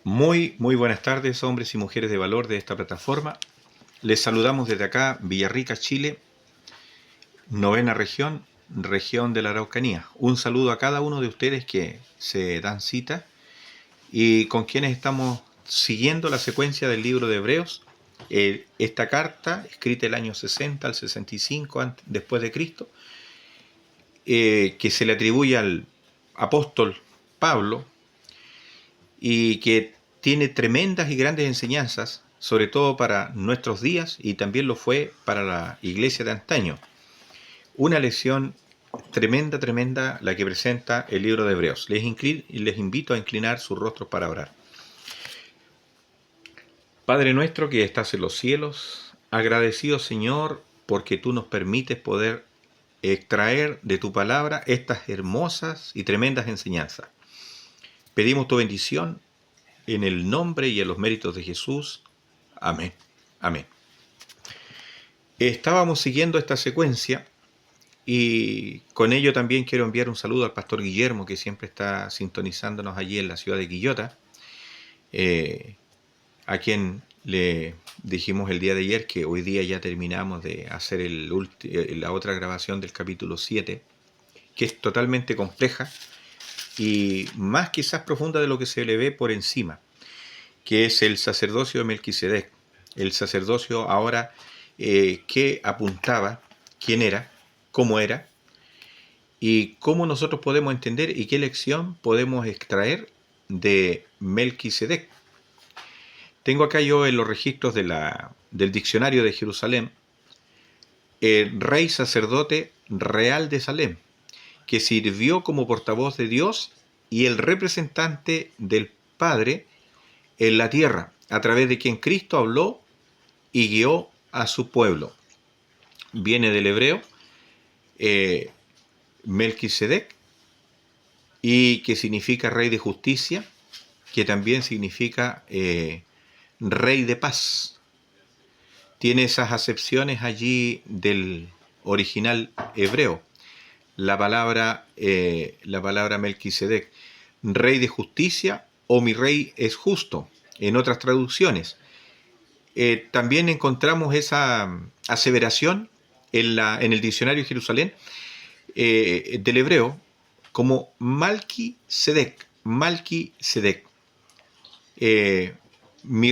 Muy buenas tardes, hombres y mujeres de valor de esta plataforma. Les saludamos desde acá, Villarrica, Chile, novena región, región de la Araucanía. Un saludo a cada uno de ustedes que se dan cita y con quienes estamos siguiendo la secuencia del libro de Hebreos. Esta carta, escrita el año 60 al 65 después de Cristo, que se le atribuye al apóstol Pablo y que tiene tremendas y grandes enseñanzas, sobre todo para nuestros días y también lo fue para la iglesia de antaño. Una lección tremenda la que presenta el libro de Hebreos. Les invito a inclinar sus rostros para orar. Padre nuestro que estás en los cielos, agradecido Señor porque tú nos permites poder extraer de tu palabra estas hermosas y tremendas enseñanzas. Pedimos tu bendición en el nombre y en los méritos de Jesús. Amén. Amén. Estábamos siguiendo esta secuencia y con ello también quiero enviar un saludo al pastor Guillermo, que siempre está sintonizándonos allí en la ciudad de Quillota, a quien le dijimos el día de ayer que hoy día ya terminamos de hacer la otra grabación del capítulo 7, que es totalmente compleja y más quizás profunda de lo que se le ve por encima, que es el sacerdocio de Melquisedec. El sacerdocio ahora que apuntaba quién era, cómo era, y cómo nosotros podemos entender y qué lección podemos extraer de Melquisedec. Tengo acá yo en los registros del diccionario de Jerusalén, el rey sacerdote real de Salem, que sirvió como portavoz de Dios y el representante del Padre en la tierra, a través de quien Cristo habló y guió a su pueblo. Viene del hebreo Melquisedec, y que significa rey de justicia, que también significa rey de paz. Tiene esas acepciones allí del original hebreo. La palabra Melquisedec, rey de justicia o mi rey es justo, en otras traducciones. También encontramos esa aseveración en el diccionario de Jerusalén del hebreo como Malquisedec, mi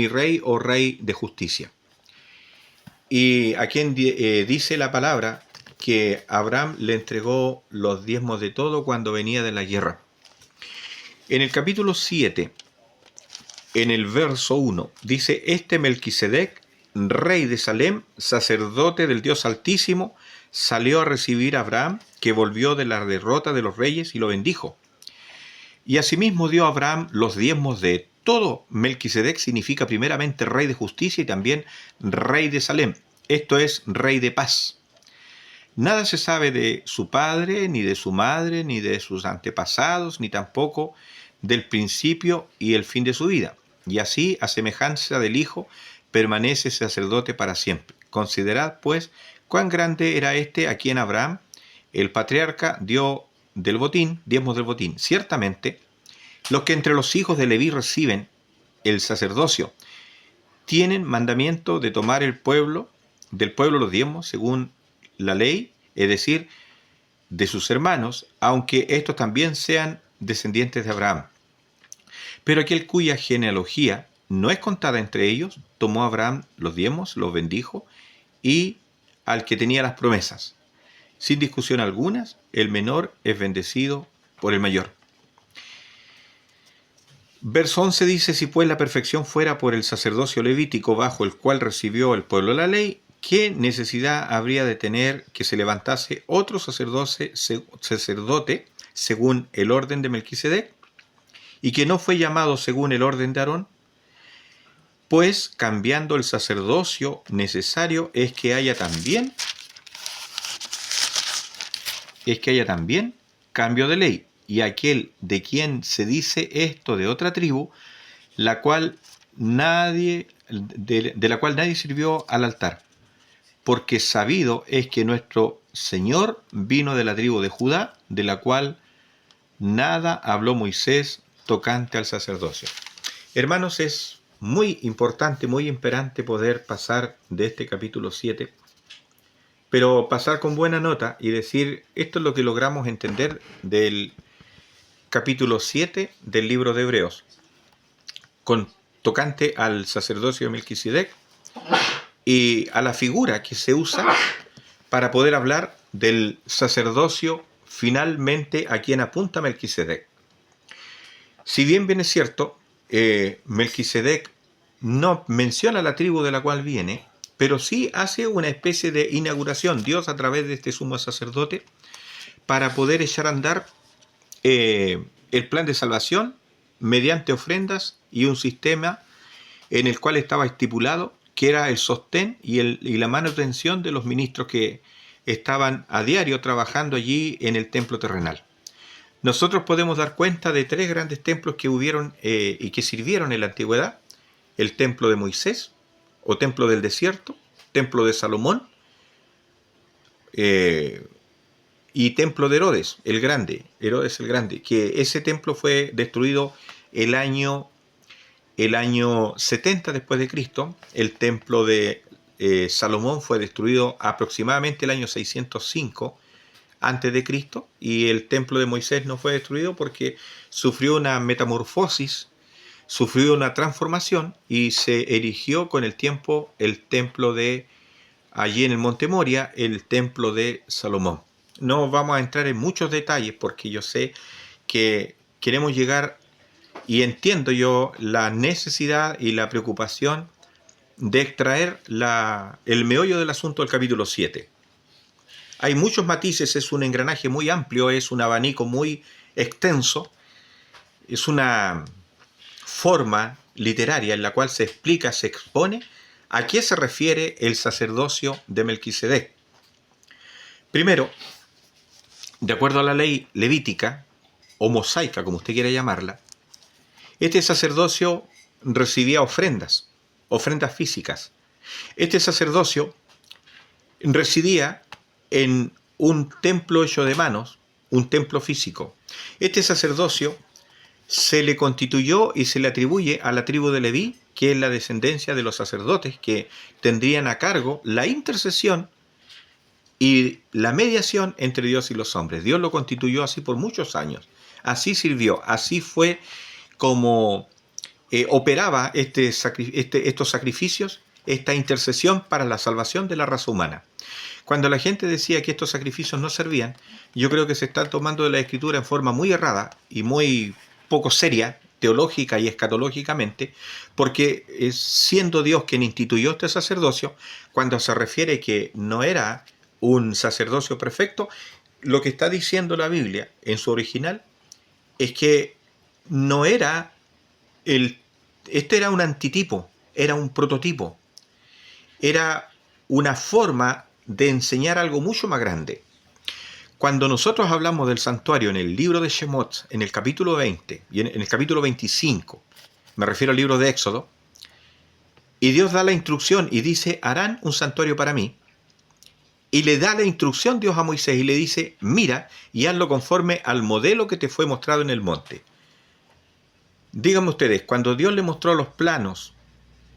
rey o rey de justicia. Y a quien dice la palabra que Abraham le entregó los diezmos de todo cuando venía de la guerra. En el capítulo 7, en el verso 1, dice: este Melquisedec, rey de Salem, sacerdote del Dios Altísimo, salió a recibir a Abraham, que volvió de la derrota de los reyes, y lo bendijo. Y asimismo dio a Abraham los diezmos de todo. Melquisedec significa primeramente rey de justicia y también rey de Salem, esto es, rey de paz. Nada se sabe de su padre, ni de su madre, ni de sus antepasados, ni tampoco del principio y el fin de su vida. Y así, a semejanza del Hijo, permanece sacerdote para siempre. Considerad, pues, cuán grande era este a quien Abraham, el patriarca, dio diezmos del botín. Ciertamente, los que entre los hijos de Leví reciben el sacerdocio tienen mandamiento de tomar del pueblo los diezmos según la ley, es decir, de sus hermanos, aunque estos también sean descendientes de Abraham. Pero aquel cuya genealogía no es contada entre ellos, tomó a Abraham los diezmos, los bendijo, y al que tenía las promesas. Sin discusión alguna, el menor es bendecido por el mayor. Verso 11 dice: si pues la perfección fuera por el sacerdocio levítico bajo el cual recibió el pueblo la ley, ¿qué necesidad habría de tener que se levantase otro sacerdote según el orden de Melquisedec, y que no fue llamado según el orden de Aarón? Pues cambiando el sacerdocio necesario es que haya también cambio de ley, y aquel de quien se dice esto de otra tribu, de la cual nadie sirvió al altar, porque sabido es que nuestro Señor vino de la tribu de Judá, de la cual nada habló Moisés tocante al sacerdocio. Hermanos, es muy importante, muy imperante poder pasar de este capítulo 7, pero pasar con buena nota y decir, esto es lo que logramos entender del capítulo 7 del libro de Hebreos, con tocante al sacerdocio de Melquisedec y a la figura que se usa para poder hablar del sacerdocio finalmente a quien apunta Melquisedec. Si bien es cierto, Melquisedec no menciona la tribu de la cual viene, pero sí hace una especie de inauguración, Dios a través de este sumo sacerdote, para poder echar a andar el plan de salvación mediante ofrendas y un sistema en el cual estaba estipulado que era el sostén y la manutención de los ministros que estaban a diario trabajando allí en el templo terrenal. Nosotros podemos dar cuenta de tres grandes templos que hubieron y que sirvieron en la antigüedad: el templo de Moisés, o templo del desierto, templo de Salomón, y templo de Herodes el Grande, que ese templo fue destruido el año 70 después de Cristo. El templo de Salomón fue destruido aproximadamente el año 605 antes de Cristo, y el templo de Moisés no fue destruido porque sufrió una metamorfosis, sufrió una transformación y se erigió con el tiempo el templo de allí en el Monte Moria, el templo de Salomón. No vamos a entrar en muchos detalles porque yo sé que queremos llegar, y entiendo yo la necesidad y la preocupación de extraer el meollo del asunto del capítulo 7. Hay muchos matices, es un engranaje muy amplio, es un abanico muy extenso, es una forma literaria en la cual se explica, se expone a qué se refiere el sacerdocio de Melquisedec. Primero, de acuerdo a la ley levítica, o mosaica, como usted quiera llamarla, este sacerdocio recibía ofrendas físicas. Este sacerdocio residía en un templo hecho de manos, un templo físico. Este sacerdocio se le constituyó y se le atribuye a la tribu de Leví, que es la descendencia de los sacerdotes que tendrían a cargo la intercesión y la mediación entre Dios y los hombres. Dios lo constituyó así por muchos años. Así sirvió, así fue como operaba estos sacrificios, esta intercesión para la salvación de la raza humana. Cuando la gente decía que estos sacrificios no servían, yo creo que se está tomando de la Escritura en forma muy errada y muy poco seria, teológica y escatológicamente, porque siendo Dios quien instituyó este sacerdocio, cuando se refiere que no era un sacerdocio perfecto, lo que está diciendo la Biblia en su original es que no era este era un antitipo, era un prototipo, era una forma de enseñar algo mucho más grande. Cuando nosotros hablamos del santuario en el libro de Shemot, en el capítulo 20 y en el capítulo 25, me refiero al libro de Éxodo, y Dios da la instrucción y dice, harán un santuario para mí, y le da la instrucción Dios a Moisés y le dice, mira y hazlo conforme al modelo que te fue mostrado en el monte. Díganme ustedes, cuando Dios le mostró los planos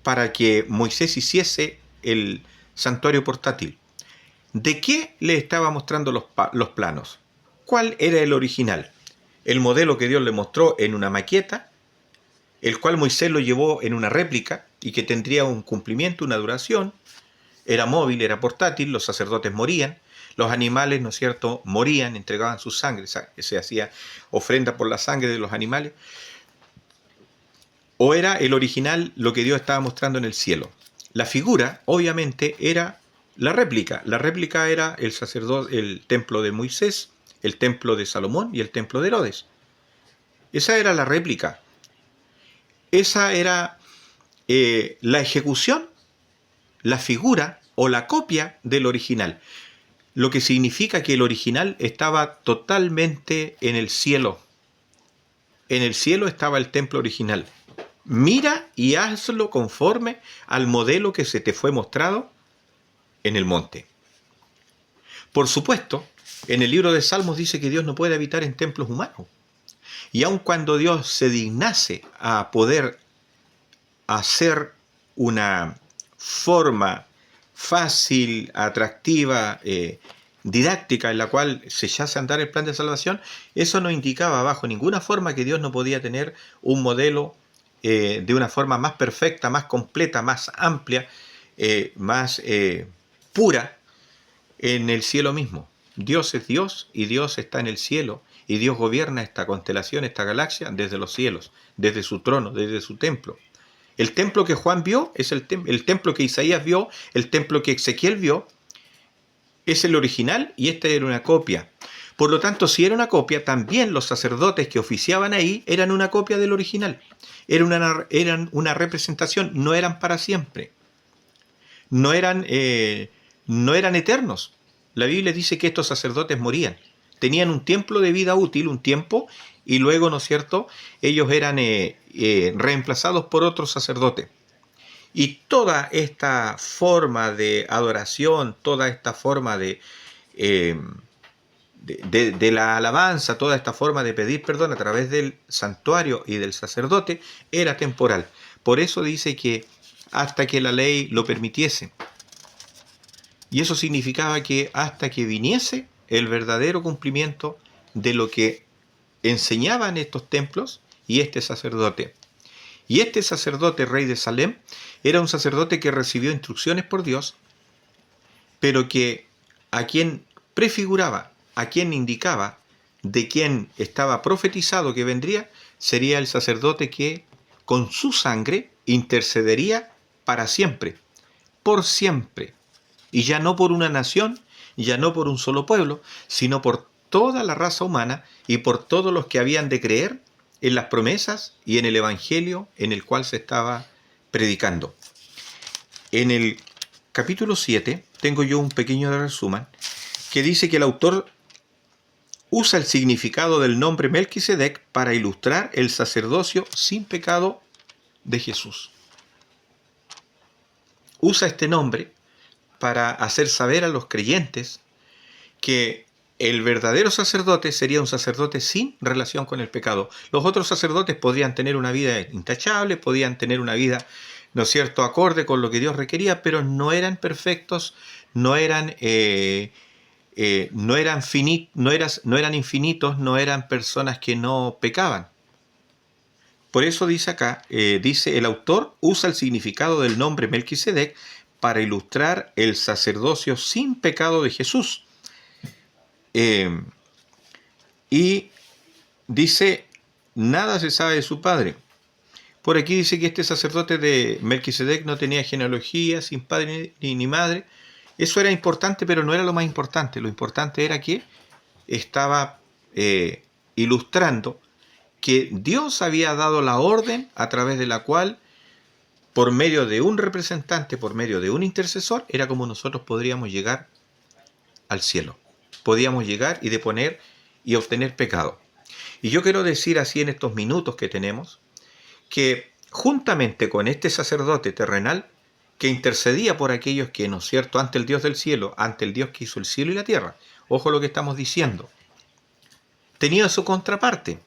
para que Moisés hiciese el santuario portátil, ¿de qué le estaba mostrando los planos? ¿Cuál era el original? El modelo que Dios le mostró en una maqueta, el cual Moisés lo llevó en una réplica y que tendría un cumplimiento, una duración. Era móvil, era portátil, los sacerdotes morían, los animales, ¿no es cierto?, morían, entregaban su sangre, se hacía ofrenda por la sangre de los animales. ¿O era el original lo que Dios estaba mostrando en el cielo? La figura, obviamente, era la réplica. La réplica era el templo de Moisés, el templo de Salomón y el templo de Herodes. Esa era la réplica. Esa era la ejecución, la figura o la copia del original. Lo que significa que el original estaba totalmente en el cielo. En el cielo estaba el templo original. Mira y hazlo conforme al modelo que se te fue mostrado en el monte. Por supuesto, en el libro de Salmos dice que Dios no puede habitar en templos humanos. Y aun cuando Dios se dignase a poder hacer una forma fácil, atractiva, didáctica en la cual se hace andar el plan de salvación, eso no indicaba bajo ninguna forma que Dios no podía tener un modelo de una forma más perfecta, más completa, más amplia, más pura en el cielo mismo. Dios es Dios y Dios está en el cielo y Dios gobierna esta constelación, esta galaxia desde los cielos, desde su trono, desde su templo. El templo que Juan vio es el templo que Isaías vio, el templo que Ezequiel vio, es el original y esta era una copia. Por lo tanto, si era una copia, también los sacerdotes que oficiaban ahí eran una copia del original. Eran una representación, no eran para siempre. No eran eternos. La Biblia dice que estos sacerdotes morían. Tenían un tiempo de vida útil, un tiempo, y luego, ¿no es cierto?, ellos eran reemplazados por otros sacerdotes. Y toda esta forma de adoración, toda esta forma de la alabanza, toda esta forma de pedir perdón a través del santuario y del sacerdote, era temporal. Por eso dice que hasta que la ley lo permitiese. Y eso significaba que hasta que viniese el verdadero cumplimiento de lo que enseñaban estos templos y este sacerdote. Y este sacerdote, rey de Salem, era un sacerdote que recibió instrucciones por Dios, pero que a quien prefiguraba, a quien indicaba, de quien estaba profetizado que vendría, sería el sacerdote que con su sangre intercedería para siempre, por siempre, y ya no por una nación, ya no por un solo pueblo, sino por toda la raza humana y por todos los que habían de creer en las promesas y en el evangelio en el cual se estaba predicando. En el capítulo 7 tengo yo un pequeño resumen que dice que el autor usa el significado del nombre Melquisedec para ilustrar el sacerdocio sin pecado de Jesús. Usa este nombre para hacer saber a los creyentes que el verdadero sacerdote sería un sacerdote sin relación con el pecado. Los otros sacerdotes podrían tener una vida intachable, podían tener una vida, ¿no es cierto?, acorde con lo que Dios requería, pero no eran perfectos, no eran infinitos, no eran personas que no pecaban. Por eso dice acá, dice el autor, usa el significado del nombre Melquisedec para ilustrar el sacerdocio sin pecado de Jesús. Y dice, nada se sabe de su padre. Por aquí dice que este sacerdote de Melquisedec no tenía genealogía, sin padre ni madre. Eso era importante, pero no era lo más importante. Lo importante era que estaba ilustrando que Dios había dado la orden a través de la cual, por medio de un representante, por medio de un intercesor, era como nosotros podríamos llegar al cielo. Podíamos llegar y deponer y obtener pecado. Y yo quiero decir así en estos minutos que tenemos, que juntamente con este sacerdote terrenal, que intercedía por aquellos que, ¿no es cierto?, ante el Dios del cielo, ante el Dios que hizo el cielo y la tierra, ojo lo que estamos diciendo, tenía su contraparte.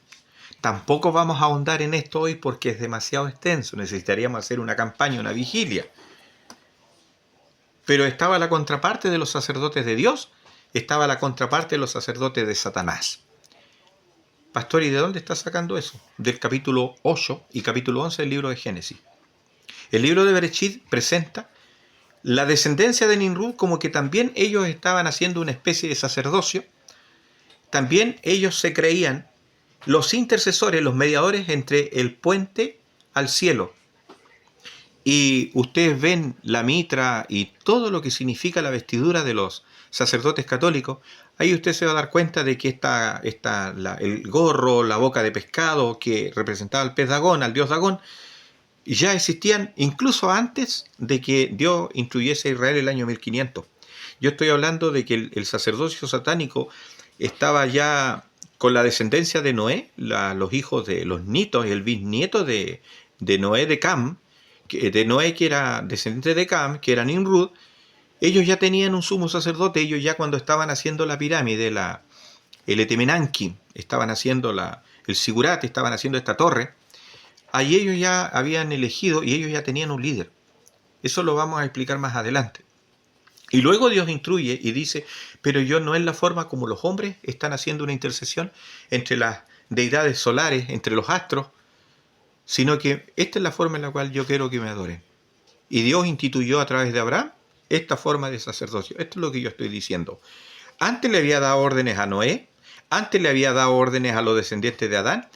Tampoco vamos a ahondar en esto hoy porque es demasiado extenso, necesitaríamos hacer una campaña, una vigilia. Pero estaba la contraparte de los sacerdotes de Dios, estaba la contraparte de los sacerdotes de Satanás. Pastor, ¿y de dónde está sacando eso? Del capítulo 8 y capítulo 11 del libro de Génesis. El libro de Bereshit presenta la descendencia de Nimrud como que también ellos estaban haciendo una especie de sacerdocio. También ellos se creían los intercesores, los mediadores entre el puente al cielo. Y ustedes ven la mitra y todo lo que significa la vestidura de los sacerdotes católicos. Ahí usted se va a dar cuenta de que el gorro, la boca de pescado que representaba al pez Dagón, al dios Dagón, ya existían incluso antes de que Dios instruyese a Israel el año 1500. Yo estoy hablando de que el sacerdocio satánico estaba ya con la descendencia de Noé, los hijos de los nietos y el bisnieto de Noé de Cam, de Noé que era descendiente de Cam, que era Nimrud. Ellos ya tenían un sumo sacerdote, ellos ya cuando estaban haciendo la pirámide, el Etemenanki, estaban haciendo el Sigurat, estaban haciendo esta torre, ahí ellos ya habían elegido y ellos ya tenían un líder. Eso lo vamos a explicar más adelante. Y luego Dios instruye y dice, pero yo no es la forma como los hombres están haciendo una intercesión entre las deidades solares, entre los astros, sino que esta es la forma en la cual yo quiero que me adoren. Y Dios instituyó a través de Abraham esta forma de sacerdocio. Esto es lo que yo estoy diciendo. Antes le había dado órdenes a Noé, antes le había dado órdenes a los descendientes de Adán,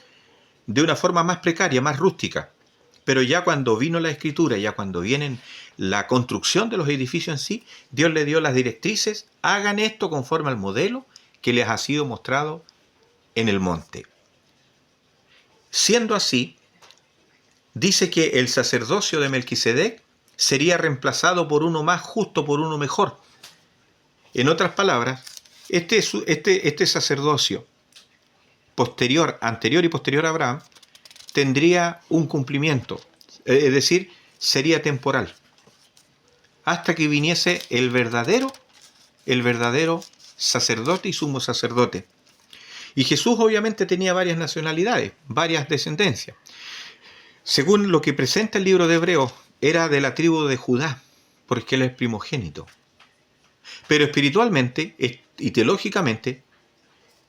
de una forma más precaria, más rústica. Pero ya cuando vino la escritura, ya cuando viene la construcción de los edificios en sí, Dios le dio las directrices, hagan esto conforme al modelo que les ha sido mostrado en el monte. Siendo así, dice que el sacerdocio de Melquisedec sería reemplazado por uno más justo, por uno mejor. En otras palabras, este sacerdocio anterior y posterior a Abraham, tendría un cumplimiento, es decir, sería temporal, hasta que viniese el verdadero sacerdote y sumo sacerdote. Y Jesús obviamente tenía varias nacionalidades, varias descendencias. Según lo que presenta el libro de Hebreos, era de la tribu de Judá, porque él es primogénito. Pero espiritualmente y teológicamente,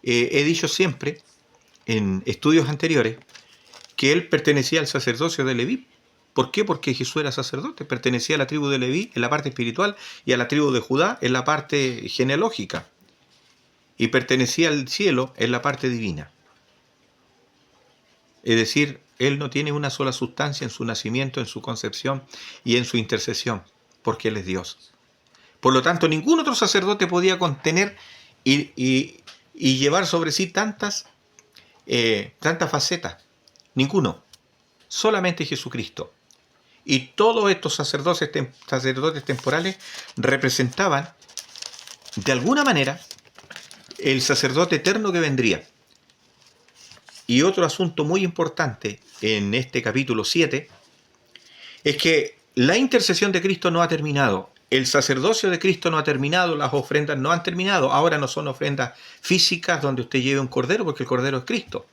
he dicho siempre, en estudios anteriores, que él pertenecía al sacerdocio de Leví. ¿Por qué? Porque Jesús era sacerdote, pertenecía a la tribu de Leví en la parte espiritual y a la tribu de Judá en la parte genealógica, y pertenecía al cielo en la parte divina. Es decir, él no tiene una sola sustancia en su nacimiento, en su concepción y en su intercesión, porque él es Dios. Por lo tanto, ningún otro sacerdote podía contener y llevar sobre sí tantas facetas. Ninguno. Solamente Jesucristo. Y todos estos sacerdotes temporales representaban, de alguna manera, el sacerdote eterno que vendría. Y otro asunto muy importante en este capítulo 7 es que la intercesión de Cristo no ha terminado. El sacerdocio de Cristo no ha terminado, las ofrendas no han terminado. Ahora no son ofrendas físicas donde usted lleve un cordero, porque el cordero es Cristo.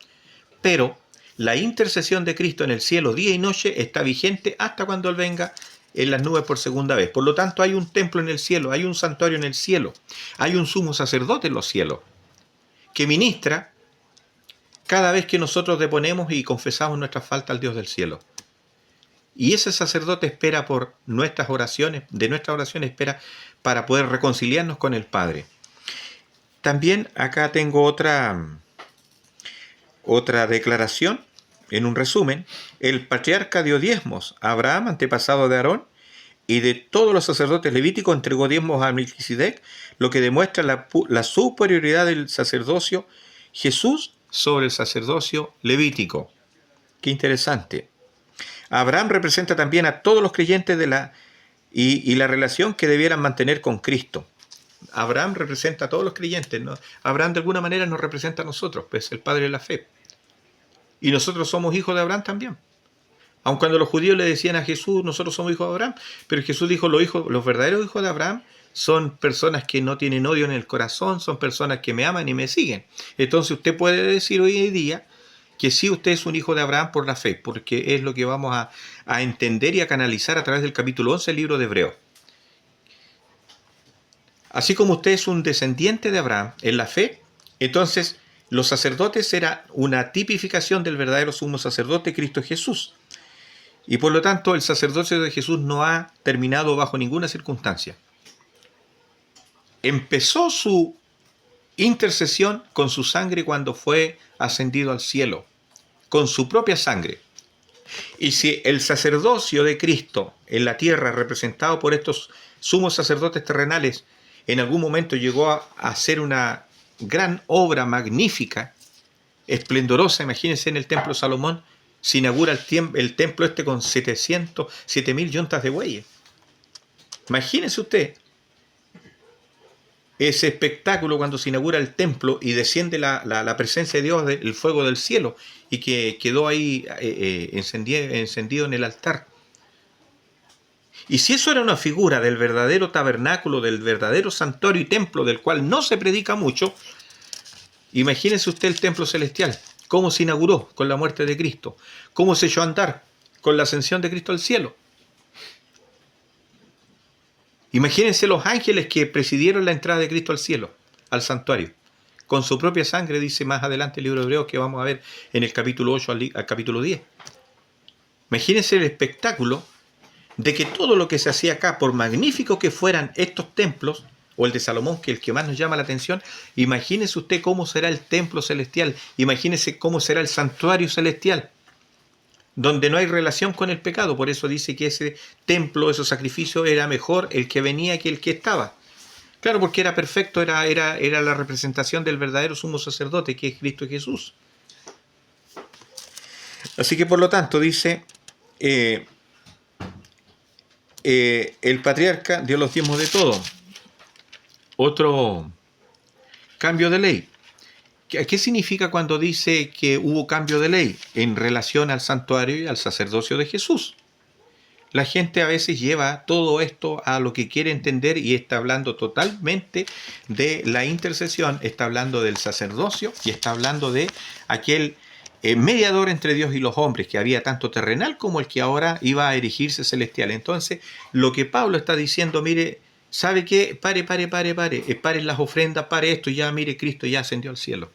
Pero la intercesión de Cristo en el cielo día y noche está vigente hasta cuando Él venga en las nubes por segunda vez. Por lo tanto, hay un templo en el cielo, hay un santuario en el cielo, hay un sumo sacerdote en los cielos que ministra cada vez que nosotros deponemos y confesamos nuestra falta al Dios del cielo. Y ese sacerdote espera por nuestras oraciones, espera para poder reconciliarnos con el Padre. También acá tengo otra declaración, en un resumen. El patriarca dio diezmos a Abraham, antepasado de Aarón, y de todos los sacerdotes levíticos entregó diezmos a Melquisedec, lo que demuestra la superioridad del sacerdocio Jesús sobre el sacerdocio levítico. Qué interesante. Abraham representa también a todos los creyentes y la relación que debieran mantener con Cristo. Abraham representa a todos los creyentes, ¿no? Abraham de alguna manera nos representa a nosotros, pues el padre de la fe. Y nosotros somos hijos de Abraham también. Aun cuando los judíos le decían a Jesús, nosotros somos hijos de Abraham, pero Jesús dijo, los verdaderos hijos de Abraham son personas que no tienen odio en el corazón, son personas que me aman y me siguen. Entonces usted puede decir hoy en día que sí, usted es un hijo de Abraham por la fe, porque es lo que vamos a entender y a canalizar a través del capítulo 11 del libro de Hebreos. Así como usted es un descendiente de Abraham en la fe, entonces los sacerdotes eran una tipificación del verdadero sumo sacerdote, Cristo Jesús. Y por lo tanto el sacerdocio de Jesús no ha terminado bajo ninguna circunstancia. Empezó su intercesión con su sangre cuando fue ascendido al cielo, con su propia sangre. Y si el sacerdocio de Cristo en la tierra, representado por estos sumos sacerdotes terrenales, en algún momento llegó a hacer una gran obra magnífica, esplendorosa, imagínense en el templo de Salomón, se inaugura el templo este con 7.000 yuntas de bueyes. Imagínense usted ese espectáculo cuando se inaugura el templo y desciende la presencia de Dios, el fuego del cielo, y que quedó ahí encendido en el altar. Y si eso era una figura del verdadero tabernáculo, del verdadero santuario y templo, del cual no se predica mucho, imagínese usted el templo celestial, ¿Cómo se inauguró? Con la muerte de Cristo. ¿Cómo se echó a andar? Con la ascensión de Cristo al cielo. Imagínense los ángeles que presidieron la entrada de Cristo al cielo, al santuario. Con su propia sangre, dice más adelante el libro de Hebreos, que vamos a ver en el capítulo 8 al capítulo 10. Imagínense el espectáculo de que todo lo que se hacía acá, por magnífico que fueran estos templos, o el de Salomón, que es el que más nos llama la atención, imagínese usted cómo será el templo celestial, imagínese cómo será el santuario celestial, donde no hay relación con el pecado. Por eso dice que ese templo, esos sacrificios, era mejor el que venía que el que estaba. Claro, porque era perfecto, era la representación del verdadero sumo sacerdote, que es Cristo Jesús. Así que por lo tanto dice, el patriarca dio los diezmos de todo. Otro cambio de ley. ¿Qué significa cuando dice que hubo cambio de ley en relación al santuario y al sacerdocio de Jesús? La gente a veces lleva todo esto a lo que quiere entender y está hablando totalmente de la intercesión, está hablando del sacerdocio y está hablando de aquel mediador entre Dios y los hombres, que había tanto terrenal como el que ahora iba a erigirse celestial. Entonces, lo que Pablo está diciendo, mire, ¿sabe qué? Paren las ofrendas, pare esto, ya mire, Cristo ya ascendió al cielo.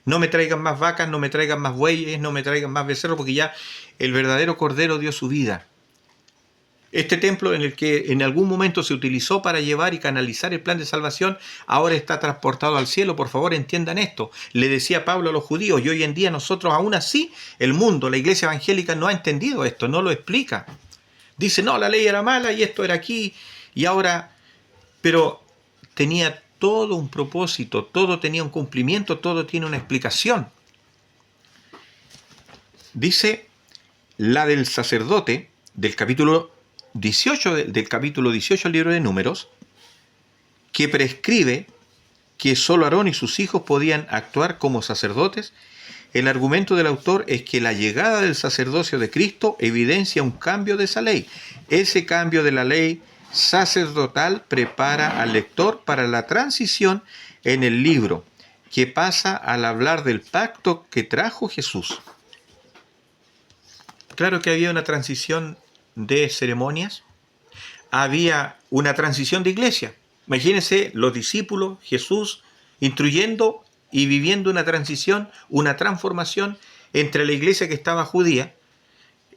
No me traigan más vacas, no me traigan más bueyes, no me traigan más becerros, porque ya el verdadero Cordero dio su vida. Este templo en el que en algún momento se utilizó para llevar y canalizar el plan de salvación, ahora está transportado al cielo. Por favor, entiendan esto. Le decía Pablo a los judíos, y hoy en día nosotros aún así, el mundo, la iglesia evangélica no ha entendido esto, no lo explica. Dice, no, la ley era mala y esto era aquí y ahora, pero tenía todo un propósito, todo tenía un cumplimiento, todo tiene una explicación. Dice la del sacerdote del capítulo 18 del libro de Números, que prescribe que solo Aarón y sus hijos podían actuar como sacerdotes. El argumento del autor es que la llegada del sacerdocio de Cristo evidencia un cambio de esa ley. Ese cambio de la ley sacerdotal prepara al lector para la transición en el libro, que pasa al hablar del pacto que trajo Jesús. Claro que había una transición de ceremonias, había una transición de iglesia. Imagínense los discípulos, Jesús, instruyendo y viviendo una transición, una transformación entre la iglesia que estaba judía,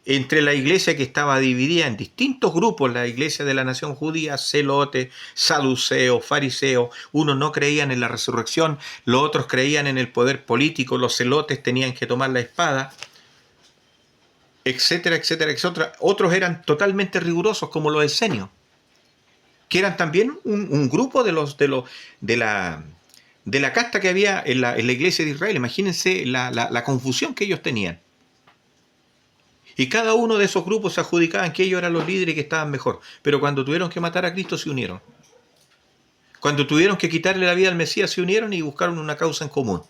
entre la iglesia que estaba dividida en distintos grupos, la iglesia de la nación judía, celotes, saduceos, fariseos. Unos no creían en la resurrección, los otros creían en el poder político, los celotes tenían que tomar la espada, etcétera, etcétera, etcétera. Otros eran totalmente rigurosos, como los esenios, que eran también un grupo de la casta que había en la iglesia de Israel. Imagínense la confusión que ellos tenían. Y cada uno de esos grupos se adjudicaban que ellos eran los líderes y que estaban mejor. Pero cuando tuvieron que matar a Cristo se unieron. Cuando tuvieron que quitarle la vida al Mesías se unieron y buscaron una causa en común.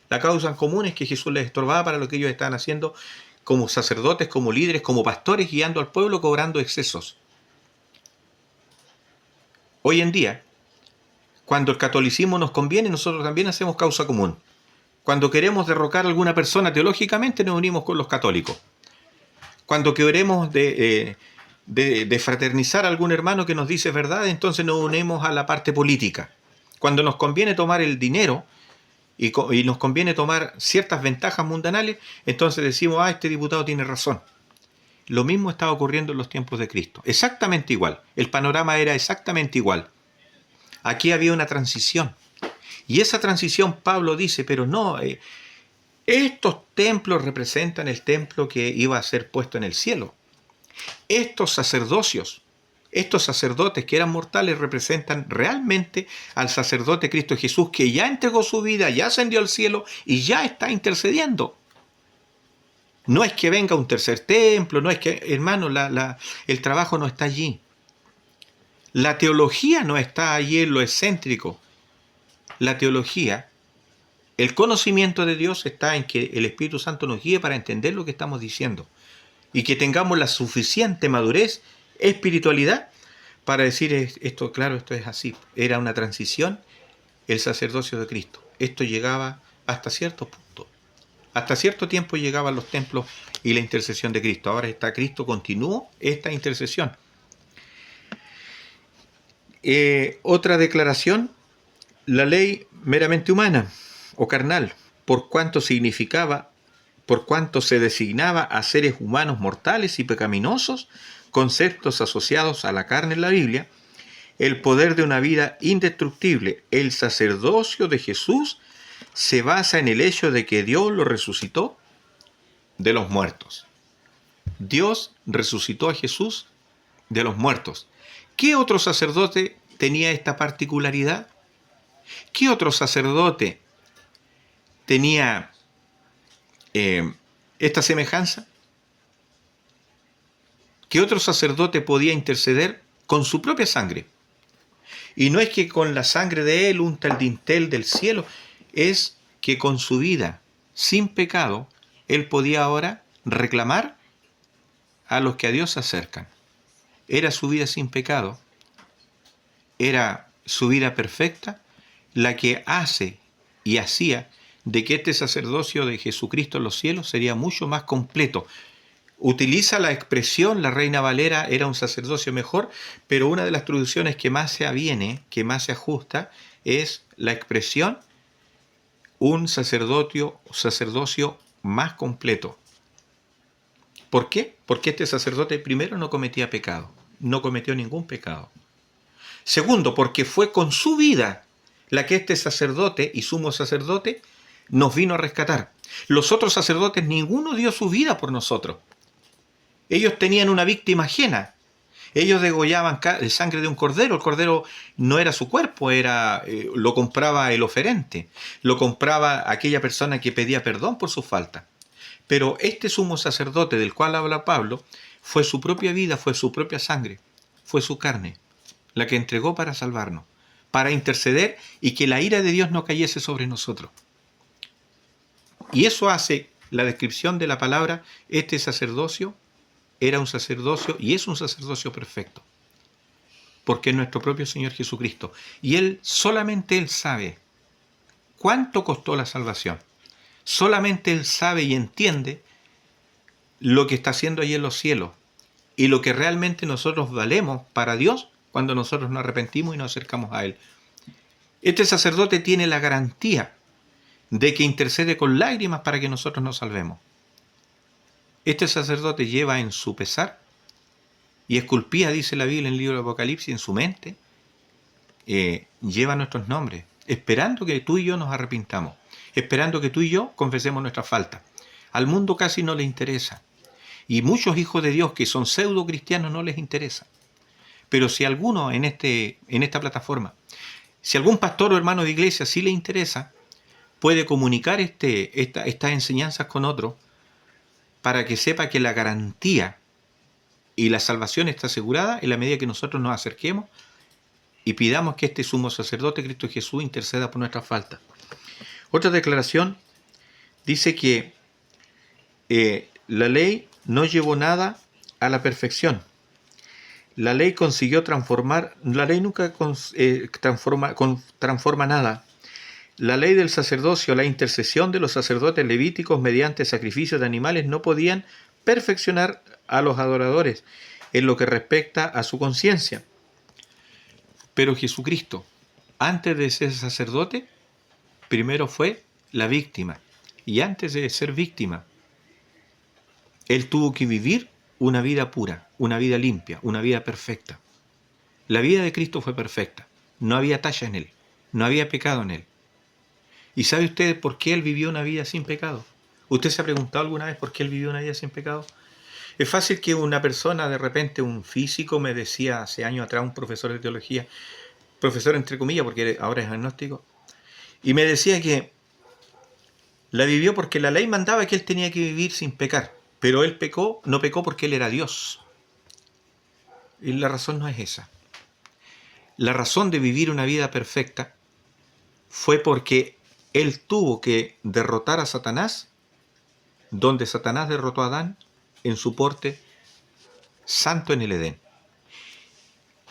La causa en común es que Jesús les estorbaba para lo que ellos estaban haciendo como sacerdotes, como líderes, como pastores, guiando al pueblo, cobrando excesos. Hoy en día, cuando el catolicismo nos conviene, nosotros también hacemos causa común. Cuando queremos derrocar a alguna persona teológicamente, nos unimos con los católicos. Cuando queremos de fraternizar a algún hermano que nos dice verdad, entonces nos unimos a la parte política. Cuando nos conviene tomar el dinero y nos conviene tomar ciertas ventajas mundanales, entonces decimos, este diputado tiene razón. Lo mismo estaba ocurriendo en los tiempos de Cristo. Exactamente igual. El panorama era exactamente igual. Aquí había una transición. Y esa transición Pablo dice, pero no, estos templos representan el templo que iba a ser puesto en el cielo. Estos sacerdocios, estos sacerdotes que eran mortales representan realmente al sacerdote Cristo Jesús, que ya entregó su vida, ya ascendió al cielo y ya está intercediendo. No es que venga un tercer templo, no es que, hermano, el trabajo no está allí. La teología no está allí en lo excéntrico. La teología, el conocimiento de Dios está en que el Espíritu Santo nos guíe para entender lo que estamos diciendo y que tengamos la suficiente madurez, espiritualidad, para decir esto, claro, esto es así. Era una transición, el sacerdocio de Cristo. Esto llegaba hasta cierto punto. Hasta cierto tiempo llegaban los templos y la intercesión de Cristo. Ahora está Cristo, continuó esta intercesión. Otra declaración, la ley meramente humana o carnal, por cuanto se designaba a seres humanos mortales y pecaminosos, conceptos asociados a la carne en la Biblia, el poder de una vida indestructible, el sacerdocio de Jesús, se basa en el hecho de que Dios lo resucitó de los muertos. Dios resucitó a Jesús de los muertos. ¿Qué otro sacerdote tenía esta particularidad? ¿Qué otro sacerdote tenía esta semejanza? ¿Qué otro sacerdote podía interceder con su propia sangre? Y no es que con la sangre de él unta el dintel del cielo, es que con su vida sin pecado, él podía ahora reclamar a los que a Dios se acercan. Era su vida sin pecado, era su vida perfecta, la que hace y hacía de que este sacerdocio de Jesucristo en los cielos sería mucho más completo. Utiliza la expresión, la Reina Valera era un sacerdocio mejor, pero una de las traducciones que más se aviene, que más se ajusta, es la expresión un sacerdocio más completo. ¿Por qué? Porque este sacerdote primero no cometía pecado, no cometió ningún pecado. Segundo, porque fue con su vida la que este sacerdote y sumo sacerdote nos vino a rescatar. Los otros sacerdotes, ninguno dio su vida por nosotros. Ellos tenían una víctima ajena. Ellos degollaban sangre de un cordero. El cordero no era su cuerpo, lo compraba el oferente, lo compraba aquella persona que pedía perdón por su falta. Pero este sumo sacerdote del cual habla Pablo fue su propia vida, fue su propia sangre, fue su carne, la que entregó para salvarnos, para interceder y que la ira de Dios no cayese sobre nosotros. Y eso hace la descripción de la palabra, este sacerdocio era un sacerdocio y es un sacerdocio perfecto, porque es nuestro propio Señor Jesucristo. Y solamente Él sabe cuánto costó la salvación. Solamente Él sabe y entiende lo que está haciendo ahí en los cielos y lo que realmente nosotros valemos para Dios cuando nosotros nos arrepentimos y nos acercamos a Él. Este sacerdote tiene la garantía de que intercede con lágrimas para que nosotros nos salvemos. Este sacerdote lleva en su pesar y esculpía, dice la Biblia en el libro de Apocalipsis, en su mente, lleva nuestros nombres, esperando que tú y yo nos arrepintamos, esperando que tú y yo confesemos nuestras faltas. Al mundo casi no le interesa. Y muchos hijos de Dios que son pseudo cristianos no les interesa. Pero si alguno en esta plataforma, si algún pastor o hermano de iglesia sí le interesa, puede comunicar estas enseñanzas con otros para que sepa que la garantía y la salvación está asegurada en la medida que nosotros nos acerquemos y pidamos que este sumo sacerdote, Cristo Jesús, interceda por nuestras faltas. Otra declaración dice que la ley no llevó nada a la perfección. La ley consiguió transformar, la ley nunca transforma nada. La ley del sacerdocio, la intercesión de los sacerdotes levíticos mediante sacrificios de animales no podían perfeccionar a los adoradores en lo que respecta a su conciencia. Pero Jesucristo, antes de ser sacerdote, primero fue la víctima. Y antes de ser víctima, Él tuvo que vivir una vida pura, una vida limpia, una vida perfecta. La vida de Cristo fue perfecta. No había talla en Él, no había pecado en Él. ¿Y sabe usted por qué Él vivió una vida sin pecado? ¿Usted se ha preguntado alguna vez por qué Él vivió una vida sin pecado? Es fácil que una persona, de repente un físico, me decía hace años atrás, un profesor de teología, profesor entre comillas porque ahora es agnóstico, y me decía que la vivió porque la ley mandaba que Él tenía que vivir sin pecar, pero Él no pecó porque Él era Dios. Y la razón no es esa. La razón de vivir una vida perfecta fue porque Él tuvo que derrotar a Satanás, donde Satanás derrotó a Adán en su porte santo en el Edén.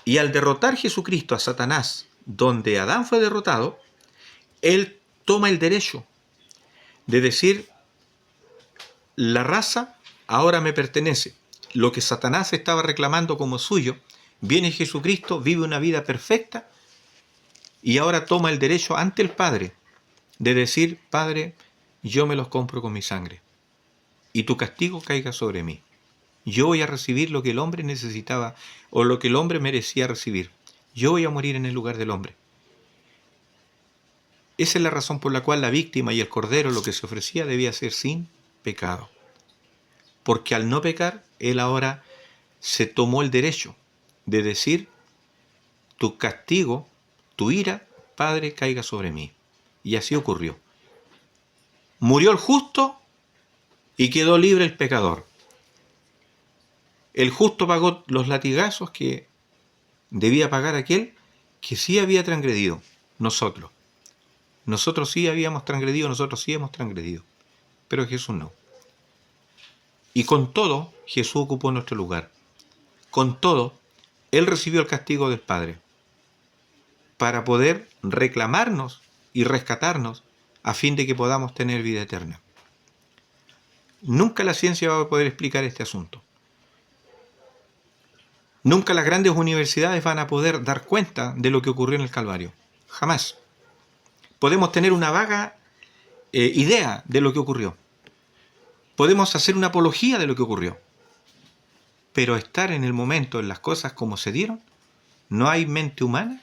Y al derrotar Jesucristo a Satanás, donde Adán fue derrotado, Él toma el derecho de decir, la raza ahora me pertenece. Lo que Satanás estaba reclamando como suyo, viene Jesucristo, vive una vida perfecta y ahora toma el derecho ante el Padre de decir, Padre, yo me los compro con mi sangre y tu castigo caiga sobre mí. Yo voy a recibir lo que el hombre necesitaba o lo que el hombre merecía recibir. Yo voy a morir en el lugar del hombre. Esa es la razón por la cual la víctima y el cordero, lo que se ofrecía, debía ser sin pecado. Porque al no pecar, él ahora se tomó el derecho de decir, tu castigo, tu ira, Padre, caiga sobre mí. Y así ocurrió. Murió el justo y quedó libre el pecador. El justo pagó los latigazos que debía pagar aquel que sí había transgredido, nosotros. Nosotros sí habíamos transgredido, nosotros sí hemos transgredido, pero Jesús no. Y con todo, Jesús ocupó nuestro lugar. Con todo, Él recibió el castigo del Padre para poder reclamarnos y rescatarnos a fin de que podamos tener vida eterna. Nunca la ciencia va a poder explicar este asunto. Nunca las grandes universidades van a poder dar cuenta de lo que ocurrió en el Calvario. Jamás. Podemos tener una vaga idea de lo que ocurrió. Podemos hacer una apología de lo que ocurrió. Pero estar en el momento, en las cosas como se dieron, no hay mente humana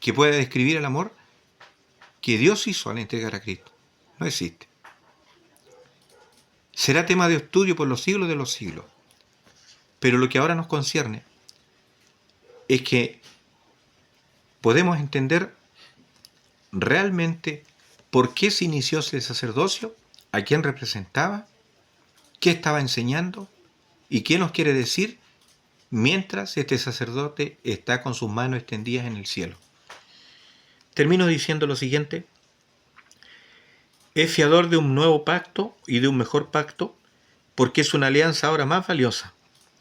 que pueda describir el amor que Dios hizo al entregar a Cristo. No existe. Será tema de estudio por los siglos de los siglos. Pero lo que ahora nos concierne es que podemos entender realmente por qué se inició ese sacerdocio, a quién representaba, qué estaba enseñando y qué nos quiere decir mientras este sacerdote está con sus manos extendidas en el cielo. Termino diciendo lo siguiente. Es fiador de un nuevo pacto y de un mejor pacto porque es una alianza ahora más valiosa.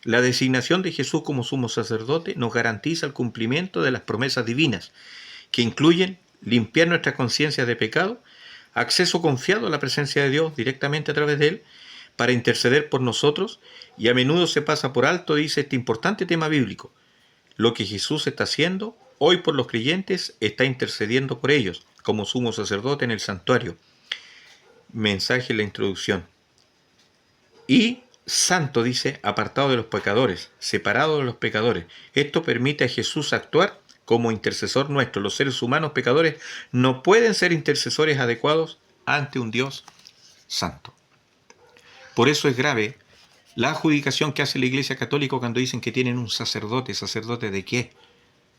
La designación de Jesús como sumo sacerdote nos garantiza el cumplimiento de las promesas divinas, que incluyen limpiar nuestras conciencias de pecado, acceso confiado a la presencia de Dios directamente a través de Él, para interceder por nosotros, y a menudo se pasa por alto, dice este importante tema bíblico. Lo que Jesús está haciendo hoy por los creyentes, está intercediendo por ellos, como sumo sacerdote en el santuario. Mensaje en la introducción. Y santo, dice, apartado de los pecadores, separado de los pecadores. Esto permite a Jesús actuar como intercesor nuestro. Los seres humanos pecadores no pueden ser intercesores adecuados ante un Dios santo. Por eso es grave la adjudicación que hace la Iglesia Católica cuando dicen que tienen un sacerdote. ¿Sacerdote de qué?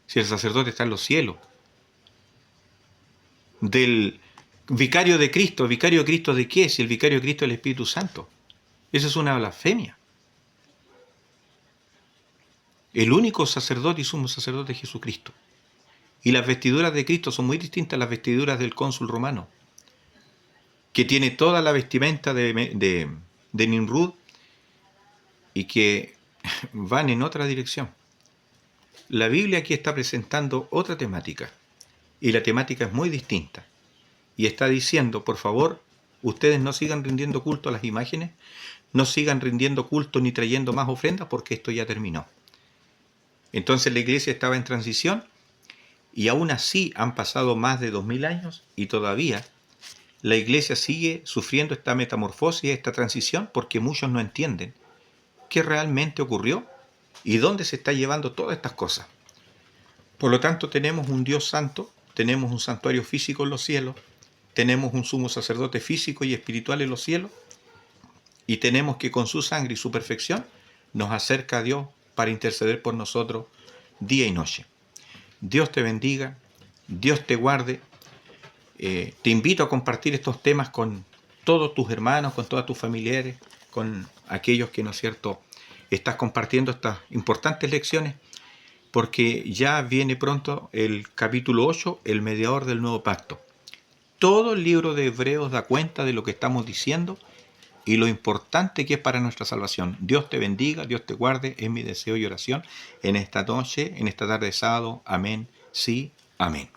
Si el sacerdote está en los cielos. Del vicario de Cristo. ¿Vicario de Cristo de qué? Si el vicario de Cristo es el Espíritu Santo. Eso es una blasfemia. El único sacerdote y sumo sacerdote es Jesucristo. Y las vestiduras de Cristo son muy distintas a las vestiduras del cónsul romano, que tiene toda la vestimenta de Nimrud y que van en otra dirección. La Biblia aquí está presentando otra temática, y la temática es muy distinta. Y está diciendo, por favor, ustedes no sigan rindiendo culto a las imágenes, no sigan rindiendo culto ni trayendo más ofrendas, porque esto ya terminó. Entonces la iglesia estaba en transición, y aún así han pasado más de 2000 años, y todavía la iglesia sigue sufriendo esta metamorfosis, esta transición, porque muchos no entienden qué realmente ocurrió y dónde se está llevando todas estas cosas. Por lo tanto, tenemos un Dios santo, tenemos un santuario físico en los cielos, tenemos un sumo sacerdote físico y espiritual en los cielos, y tenemos que con su sangre y su perfección nos acerca a Dios para interceder por nosotros día y noche. Dios te bendiga, Dios te guarde. Te invito a compartir estos temas con todos tus hermanos, con todos tus familiares, con aquellos que, ¿no es cierto?, estás compartiendo estas importantes lecciones, porque ya viene pronto el capítulo 8, el mediador del nuevo pacto. Todo el libro de Hebreos da cuenta de lo que estamos diciendo y lo importante que es para nuestra salvación. Dios te bendiga, Dios te guarde, es mi deseo y oración en esta noche, en esta tarde de sábado. Amén, sí, amén.